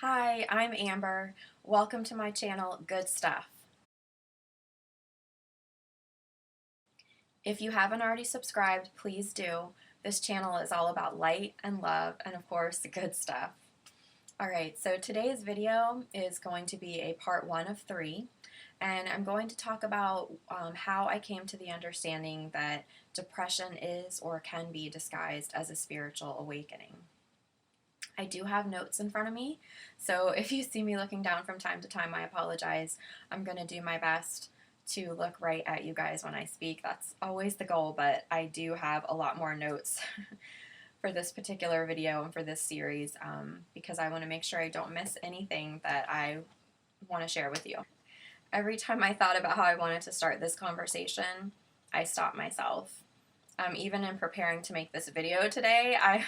Hi, I'm Amber. Welcome to my channel, Good Stuff. If you haven't already subscribed, please do. This channel is all about light and love and of course, good stuff. Alright, so today's video is going to be a part 1 of 3, and I'm going to talk about how I came to the understanding that depression is or can be disguised as a spiritual awakening. I do have notes in front of me, so if you see me looking down from time to time, I apologize. I'm going to do my best to look right at you guys when I speak. That's always the goal, but I do have a lot more notes for this particular video and for this series because I want to make sure I don't miss anything that I want to share with you. Every time I thought about how I wanted to start this conversation, I stopped myself. Even in preparing to make this video today, I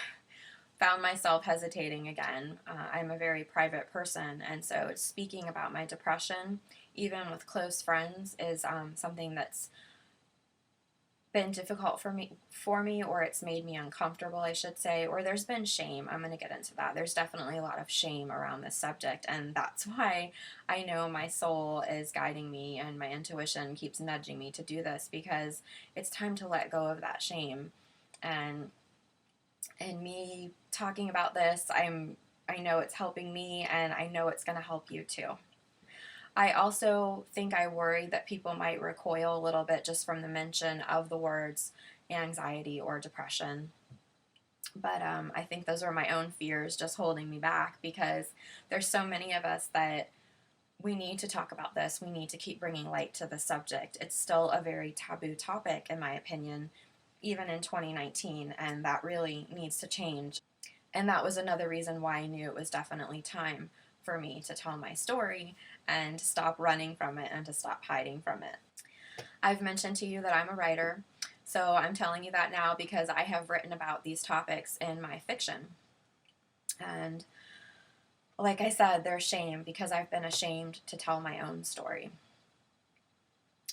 found myself hesitating again. I'm a very private person, and so speaking about my depression, even with close friends, is something that's been difficult for me, or it's made me uncomfortable, I should say, or there's been shame. I'm going to get into that. There's definitely a lot of shame around this subject, and that's why I know my soul is guiding me and my intuition keeps nudging me to do this, because it's time to let go of that shame. And me talking about this, I know it's helping me, and I know it's going to help you too. I also think I worry that people might recoil a little bit just from the mention of the words anxiety or depression. But I think those are my own fears just holding me back, because there's so many of us that we need to talk about this. We need to keep bringing light to the subject. It's still a very taboo topic, in my opinion, even in 2019, and that really needs to change. And that was another reason why I knew it was definitely time for me to tell my story and to stop running from it and to stop hiding from it. I've mentioned to you that I'm a writer, so I'm telling you that now because I have written about these topics in my fiction. And like I said, there's shame because I've been ashamed to tell my own story.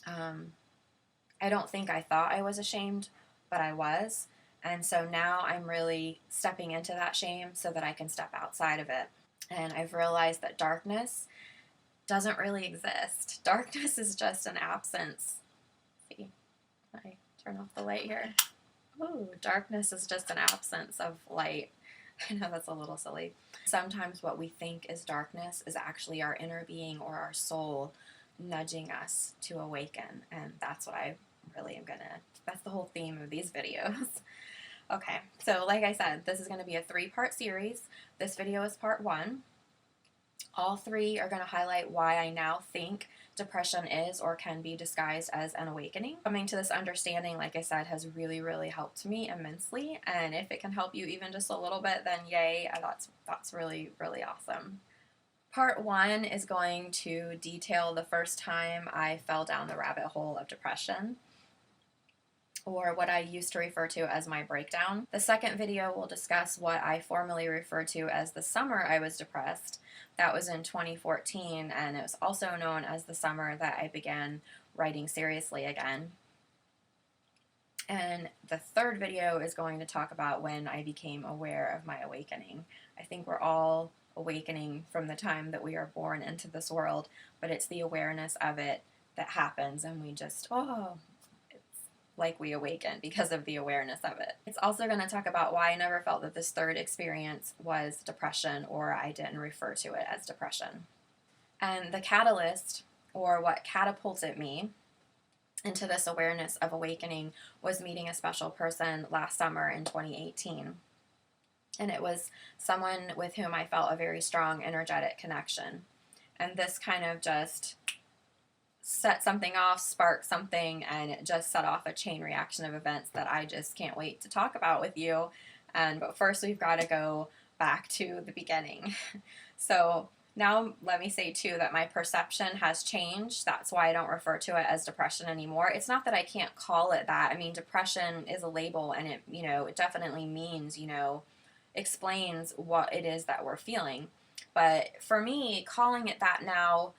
I don't think I thought I was ashamed, but I was. And so now I'm really stepping into that shame so that I can step outside of it. And I've realized that darkness doesn't really exist. Darkness is just an absence. See, I turn off the light here. Ooh, darkness is just an absence of light. I know that's a little silly. Sometimes what we think is darkness is actually our inner being or our soul nudging us to awaken. And that's what I really am that's the whole theme of these videos. Okay, so like I said, this is going to be a 3-part series. This video is part 1. All 3 are going to highlight why I now think depression is or can be disguised as an awakening. Coming to this understanding, like I said, has really, really helped me immensely. And if it can help you even just a little bit, then yay, that's really, really awesome. Part 1 is going to detail the first time I fell down the rabbit hole of depression, or what I used to refer to as my breakdown. The second video will discuss what I formerly referred to as the summer I was depressed. That was in 2014, and it was also known as the summer that I began writing seriously again. And the third video is going to talk about when I became aware of my awakening. I think we're all awakening from the time that we are born into this world, but it's the awareness of it that happens, and we just, like we awaken because of the awareness of it. It's also going to talk about why I never felt that this third experience was depression, or I didn't refer to it as depression. And the catalyst, or what catapulted me into this awareness of awakening, was meeting a special person last summer in 2018. And it was someone with whom I felt a very strong energetic connection. And this kind of just set something off, sparked something, and it just set off a chain reaction of events that I just can't wait to talk about with you. But first we've got to go back to the beginning. So now let me say too that my perception has changed. That's why I don't refer to it as depression anymore. It's not that I can't call it that. I mean, depression is a label, and it, it definitely means, explains what it is that we're feeling. But for me, calling it that now,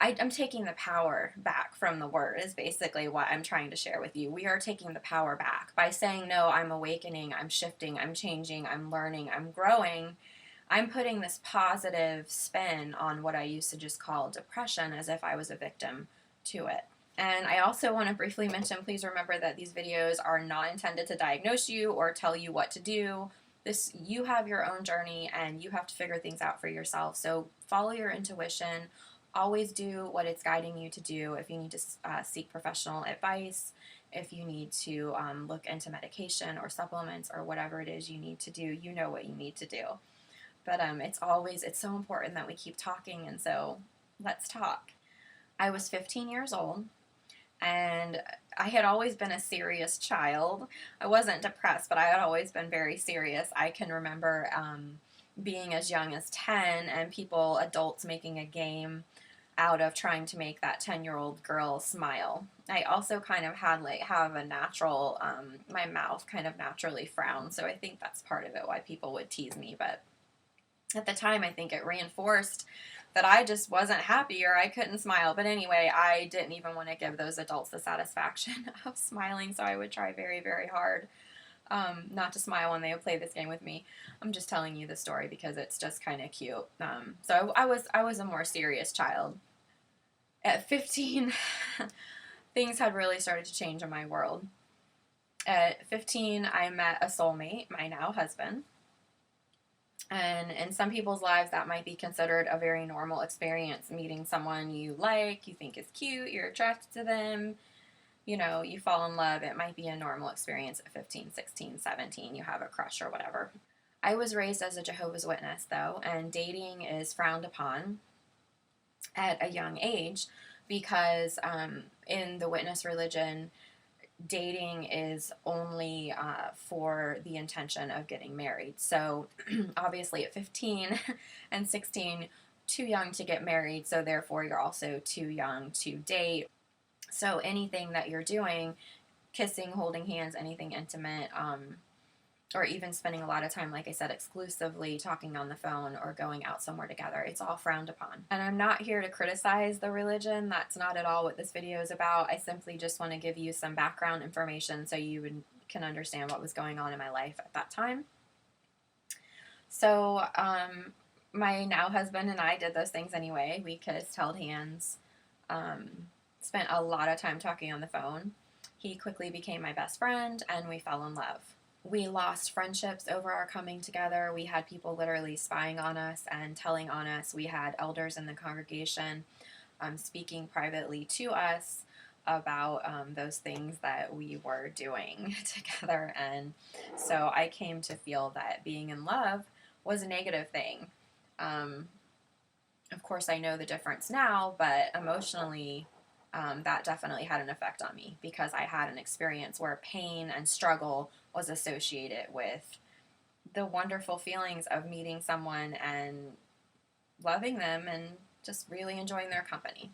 I'm taking the power back from the word is basically what I'm trying to share with you. We are taking the power back by saying, no, I'm awakening, I'm shifting, I'm changing, I'm learning, I'm growing. I'm putting this positive spin on what I used to just call depression as if I was a victim to it. And I also want to briefly mention, please remember that these videos are not intended to diagnose you or tell you what to do. You have your own journey and you have to figure things out for yourself. So follow your intuition. Always do what it's guiding you to do. If you need to seek professional advice, if you need to look into medication or supplements or whatever it is you need to do, you know what you need to do. But it's so important that we keep talking, and so let's talk. I was 15 years old, and I had always been a serious child. I wasn't depressed, but I had always been very serious. I can remember being as young as 10 and adults making a game out of trying to make that 10-year-old girl smile. I also kind of have a natural, my mouth kind of naturally frowns, so I think that's part of it why people would tease me, but at the time, I think it reinforced that I just wasn't happy or I couldn't smile. But anyway, I didn't even want to give those adults the satisfaction of smiling, so I would try very, very hard not to smile when they would play this game with me. I'm just telling you the story because it's just kind of cute. So I was a more serious child. At 15, things had really started to change in my world. At 15, I met a soulmate, my now husband. And in some people's lives, that might be considered a very normal experience, meeting someone you like, you think is cute, you're attracted to them, you fall in love. It might be a normal experience at 15, 16, 17, you have a crush or whatever. I was raised as a Jehovah's Witness, though, and dating is frowned upon at a young age because in the witness religion, dating is only for the intention of getting married. So obviously at 15 and 16, too young to get married, so therefore you're also too young to date. So anything that you're doing, kissing, holding hands, anything intimate, or even spending a lot of time, like I said, exclusively talking on the phone or going out somewhere together, it's all frowned upon. And I'm not here to criticize the religion. That's not at all what this video is about. I simply just want to give you some background information so you can understand what was going on in my life at that time. So my now husband and I did those things anyway. We kissed, held hands, spent a lot of time talking on the phone. He quickly became my best friend, and we fell in love. We lost friendships over our coming together. We had people literally spying on us and telling on us. We had elders in the congregation speaking privately to us about those things that we were doing together. And so I came to feel that being in love was a negative thing. Of course, I know the difference now, but emotionally, that definitely had an effect on me because I had an experience where pain and struggle was associated with the wonderful feelings of meeting someone and loving them and just really enjoying their company.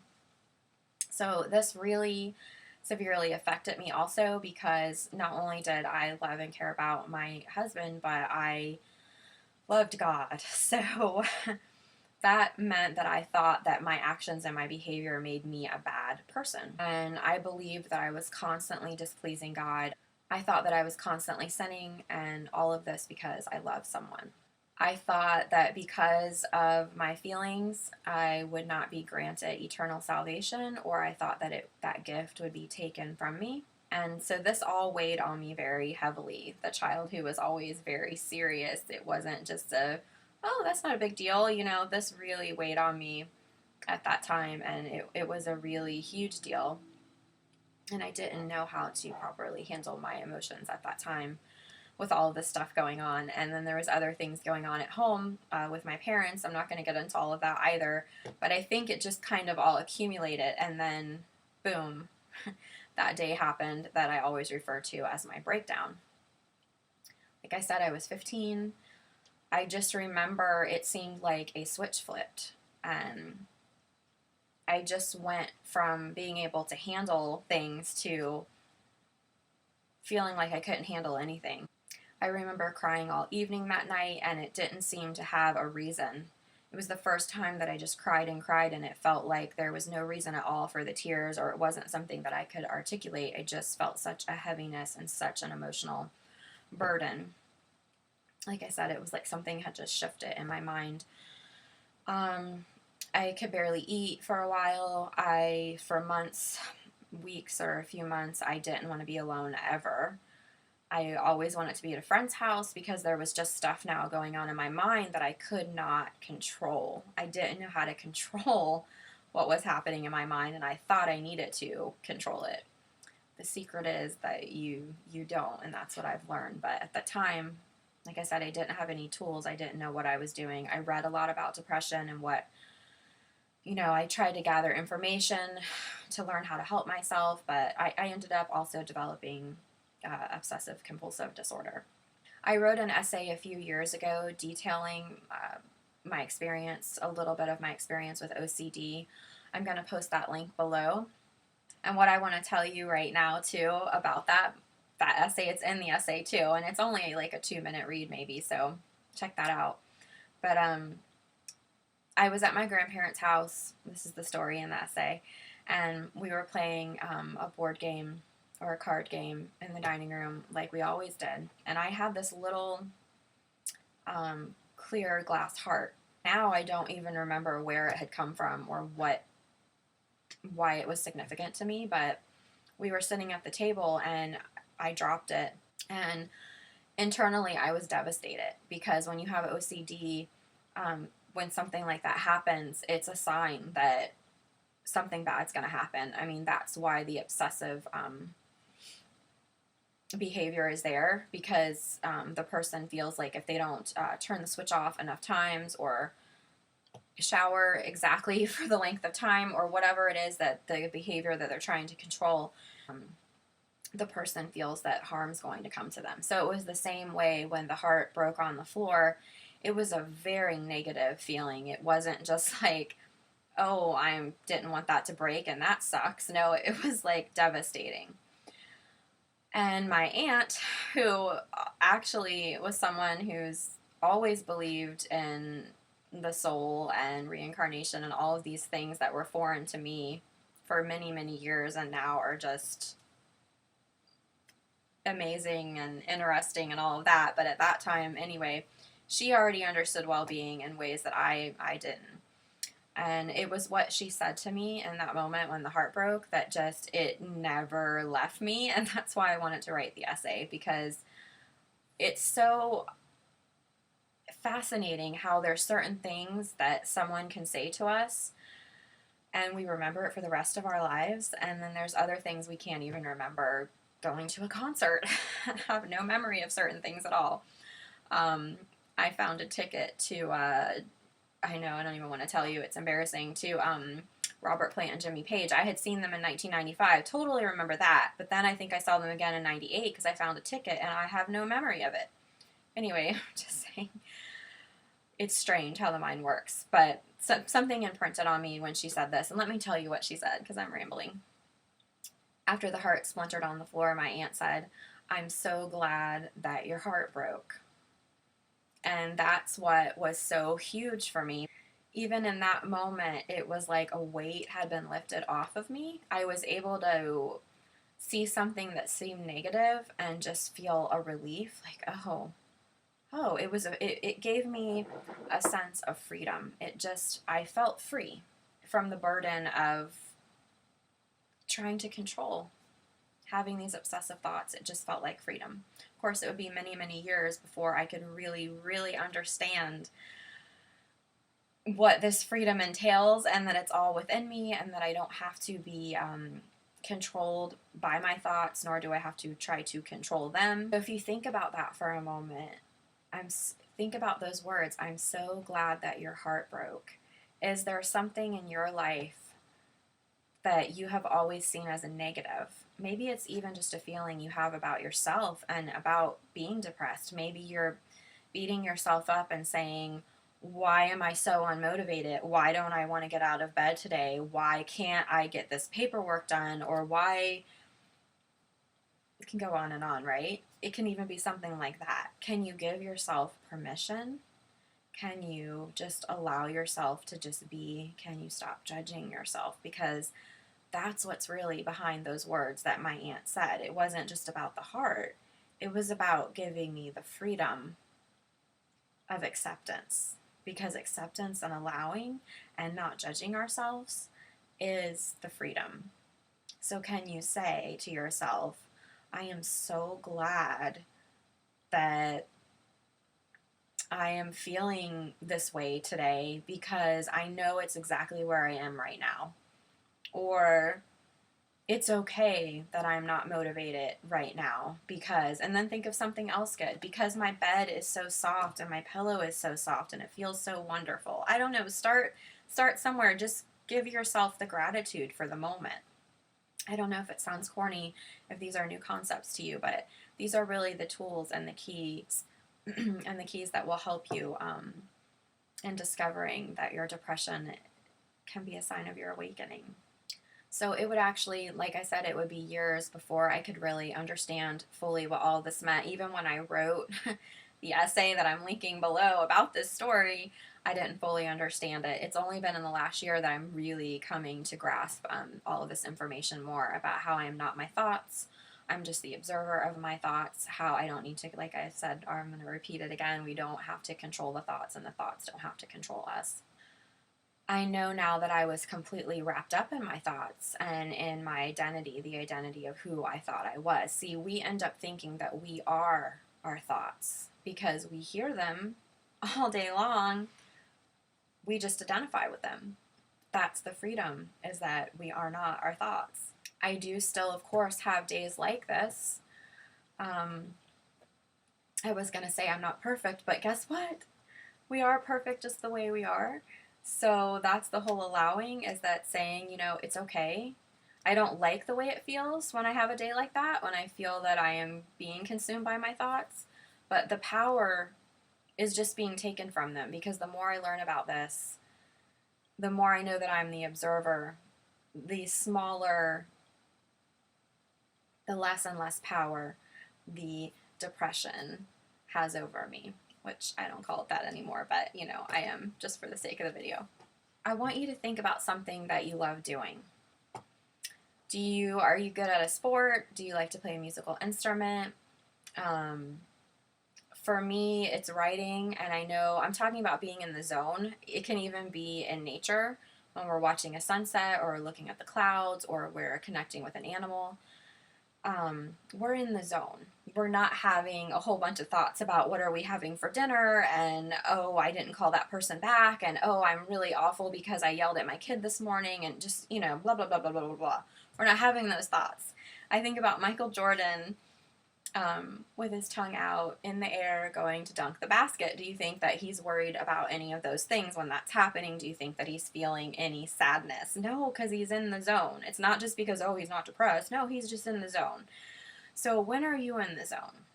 So this really severely affected me also because not only did I love and care about my husband, but I loved God. So that meant that I thought that my actions and my behavior made me a bad person. And I believed that I was constantly displeasing God. I thought that I was constantly sinning, and all of this because I loved someone. I thought that because of my feelings, I would not be granted eternal salvation, or I thought that that gift would be taken from me. And so this all weighed on me very heavily. The child who was always very serious, it wasn't just oh, that's not a big deal. This really weighed on me at that time, and it was a really huge deal. And I didn't know how to properly handle my emotions at that time with all of this stuff going on. And then there was other things going on at home with my parents. I'm not going to get into all of that either, but I think it just kind of all accumulated, and then boom, that day happened that I always refer to as my breakdown. Like I said, I was 15. I just remember it seemed like a switch flipped, and I just went from being able to handle things to feeling like I couldn't handle anything. I remember crying all evening that night, and it didn't seem to have a reason. It was the first time that I just cried, and it felt like there was no reason at all for the tears, or it wasn't something that I could articulate. I just felt such a heaviness and such an emotional burden. Like I said, it was like something had just shifted in my mind. I could barely eat for a while. For months, weeks, or a few months, I didn't want to be alone ever. I always wanted to be at a friend's house because there was just stuff now going on in my mind that I could not control. I didn't know how to control what was happening in my mind, and I thought I needed to control it. The secret is that you don't, and that's what I've learned. But at the time, like I said, I didn't have any tools. I didn't know what I was doing. I read a lot about depression and what, I tried to gather information to learn how to help myself, but I ended up also developing obsessive compulsive disorder. I wrote an essay a few years ago detailing my experience, a little bit of my experience with OCD. I'm going to post that link below. And what I want to tell you right now too about that essay, it's in the essay too, and it's only like a 2-minute read maybe, so check that out. But I was at my grandparents' house. This is the story in the essay, and we were playing a board game or a card game in the dining room like we always did. And I had this little clear glass heart. Now I don't even remember where it had come from or why it was significant to me, but we were sitting at the table and I dropped it, and internally I was devastated because when you have OCD, when something like that happens, it's a sign that something bad's going to happen. I mean, that's why the obsessive behavior is there, because the person feels like if they don't turn the switch off enough times or shower exactly for the length of time or whatever it is that the behavior that they're trying to control, the person feels that harm's going to come to them. So it was the same way when the heart broke on the floor. It was a very negative feeling. It wasn't just like, oh, I didn't want that to break and that sucks. No, it was like devastating. And my aunt, who actually was someone who's always believed in the soul and reincarnation and all of these things that were foreign to me for many, many years and now are just amazing and interesting and all of that. But at that time, anyway, she already understood well-being in ways that I didn't. And it was what she said to me in that moment when the heart broke that just, it never left me. And that's why I wanted to write the essay, because it's so fascinating how there's certain things that someone can say to us and we remember it for the rest of our lives. And then there's other things we can't even remember. Going to a concert, I have no memory of certain things at all. I found a ticket to I know, I don't even want to tell you, it's embarrassing, to Robert Plant and Jimmy Page. I had seen them in 1995, totally remember that, but then I think I saw them again in 98 because I found a ticket and I have no memory of it. Anyway, just saying, it's strange how the mind works, but something imprinted on me when she said this, and let me tell you what she said because I'm rambling. After the heart splintered on the floor, my aunt said, "I'm so glad that your heart broke." And that's what was so huge for me. Even in that moment, it was like a weight had been lifted off of me. I was able to see something that seemed negative and just feel a relief, like, it gave me a sense of freedom. I felt free from the burden of trying to control having these obsessive thoughts. It just felt like freedom. Of course, it would be many, many years before I could really, really understand what this freedom entails and that it's all within me and that I don't have to be controlled by my thoughts, nor do I have to try to control them. So if you think about that for a moment, think about those words, "I'm so glad that your heart broke." Is there something in your life that you have always seen as a negative? Maybe it's even just a feeling you have about yourself and about being depressed. Maybe you're beating yourself up and saying, "Why am I so unmotivated? Why don't I want to get out of bed today? Why can't I get this paperwork done?" Or why... It can go on and on, right? It can even be something like that. Can you give yourself permission? Can you just allow yourself to just be? Can you stop judging yourself? Because that's what's really behind those words that my aunt said. It wasn't just about the heart. It was about giving me the freedom of acceptance, because acceptance and allowing and not judging ourselves is the freedom. So can you say to yourself, I am so glad that I am feeling this way today because I know it's exactly where I am right now. Or it's okay that I'm not motivated right now because, and then think of something else good, because my bed is so soft and my pillow is so soft and it feels so wonderful. I don't know, start somewhere. Just give yourself the gratitude for the moment. I don't know if it sounds corny, if these are new concepts to you, but these are really the tools and the keys and the keys that will help you in discovering that your depression can be a sign of your awakening. So it would actually, like I said, it would be years before I could really understand fully what all this meant. Even when I wrote the essay that I'm linking below about this story, I didn't fully understand it. It's only been in the last year that I'm really coming to grasp all of this information more about how I am not my thoughts. I'm just the observer of my thoughts, how I don't need to, like I said, or I'm going to repeat it again, we don't have to control the thoughts and the thoughts don't have to control us. I know now that I was completely wrapped up in my thoughts and in my identity, the identity of who I thought I was. See, we end up thinking that we are our thoughts because we hear them all day long. We just identify with them. That's the freedom, is that we are not our thoughts. I do still, of course, have days like this. I was going to say I'm not perfect, but guess what? We are perfect just the way we are. So that's the whole allowing, is that saying, you know, it's okay. I don't like the way it feels when I have a day like that, when I feel that I am being consumed by my thoughts. But the power is just being taken from them, because the more I learn about this, the more I know that I'm the observer, the smaller, the less and less power the depression has over me. Which I don't call it that anymore, but you know, I am, just for the sake of the video. I want you to think about something that you love doing. Are you good at a sport? Do you like to play a musical instrument? For me, it's writing, and I know I'm talking about being in the zone. It can even be in nature, when we're watching a sunset or looking at the clouds or we're connecting with an animal. We're in the zone. We're not having a whole bunch of thoughts about what are we having for dinner, and oh, I didn't call that person back, and oh, I'm really awful because I yelled at my kid this morning, and just, you know, blah, blah, blah, blah, blah, blah, blah. We're not having those thoughts. I think about Michael Jordan with his tongue out in the air going to dunk the basket. Do you think that he's worried about any of those things when that's happening? Do you think that he's feeling any sadness? No, because he's in the zone. It's not just because, oh, he's not depressed. No, he's just in the zone. So when are you in the zone?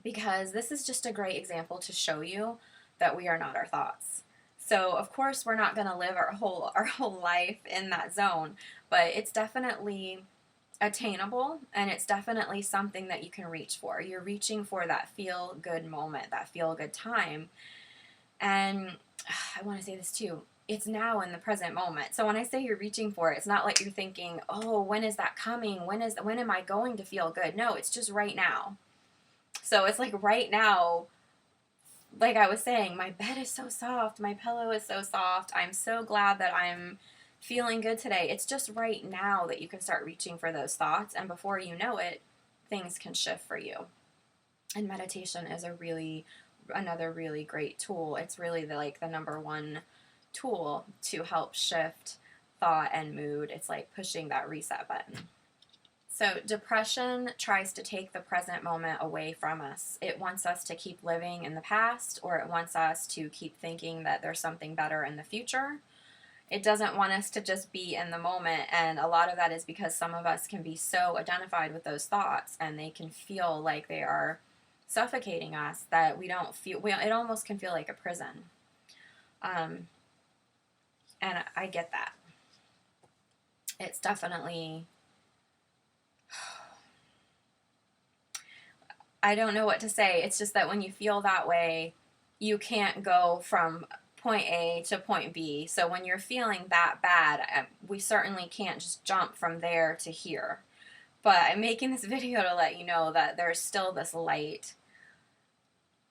Because this is just a great example to show you that we are not our thoughts. So of course we're not going to live our whole life in that zone, but it's definitely attainable, and it's definitely something that you can reach for. You're reaching for that feel good moment, that feel good time. And I want to say this too, it's now in the present moment. So when I say you're reaching for it, it's not like you're thinking, oh, when is that coming? When am I going to feel good? No, it's just right now. So it's like right now, like I was saying, my bed is so soft, my pillow is so soft. I'm so glad that I'm feeling good today. It's just right now that you can start reaching for those thoughts, and before you know it, things can shift for you. And meditation is another really great tool. It's really the number one tool to help shift thought and mood. It's like pushing that reset button. So depression tries to take the present moment away from us. It wants us to keep living in the past, or it wants us to keep thinking that there's something better in the future. It doesn't want us to just be in the moment, and a lot of that is because some of us can be so identified with those thoughts, and they can feel like they are suffocating us, that we don't feel, it almost can feel like a prison. And I get that. It's definitely, I don't know what to say. It's just that when you feel that way, you can't go from point A to point B. So when you're feeling that bad, we certainly can't just jump from there to here. But I'm making this video to let you know that there's still this light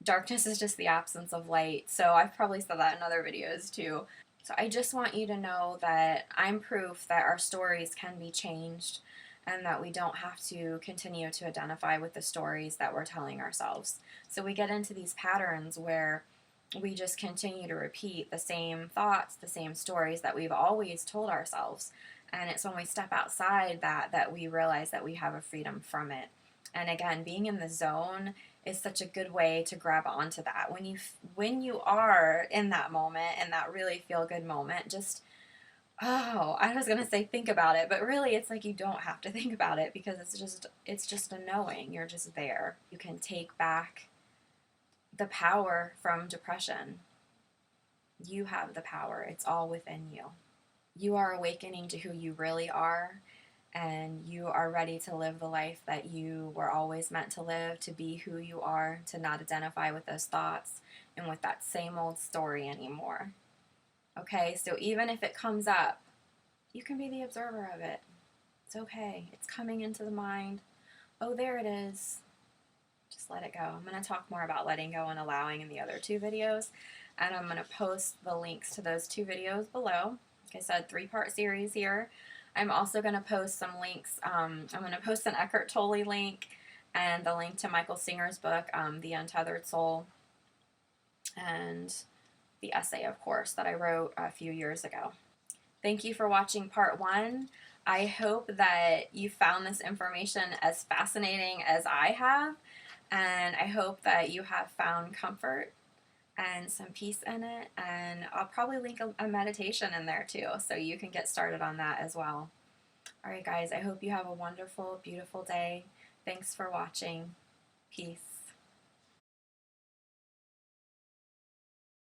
darkness is just the absence of light. So I've probably said that in other videos too. So I just want you to know that I'm proof that our stories can be changed and that we don't have to continue to identify with the stories that we're telling ourselves. So we get into these patterns where we just continue to repeat the same thoughts, the same stories that we've always told ourselves. And it's when we step outside that we realize that we have a freedom from it. And again, being in the zone is such a good way to grab onto that. When you are in that moment, in that really feel good moment, just oh, I was gonna say think about it, but really it's like you don't have to think about it because it's just a knowing. You're just there. You can take back the power from depression. You have the power. It's all within you. You are awakening to who you really are, and you are ready to live the life that you were always meant to live, to be who you are, to not identify with those thoughts and with that same old story anymore. Okay, so even if it comes up, you can be the observer of it. It's okay. It's coming into the mind. Oh, there it is. Just let it go. I'm going to talk more about letting go and allowing in the other two videos, and I'm going to post the links to those two videos below. Like I said, 3-part series here. I'm also going to post some links. I'm going to post an Eckhart Tolle link and the link to Michael Singer's book, The Untethered Soul, and the essay, of course, that I wrote a few years ago. Thank you for watching part 1. I hope that you found this information as fascinating as I have, and I hope that you have found comfort and some peace in it, and I'll probably link a meditation in there too, so you can get started on that as well. Alright guys, I hope you have a wonderful, beautiful day. Thanks for watching. Peace.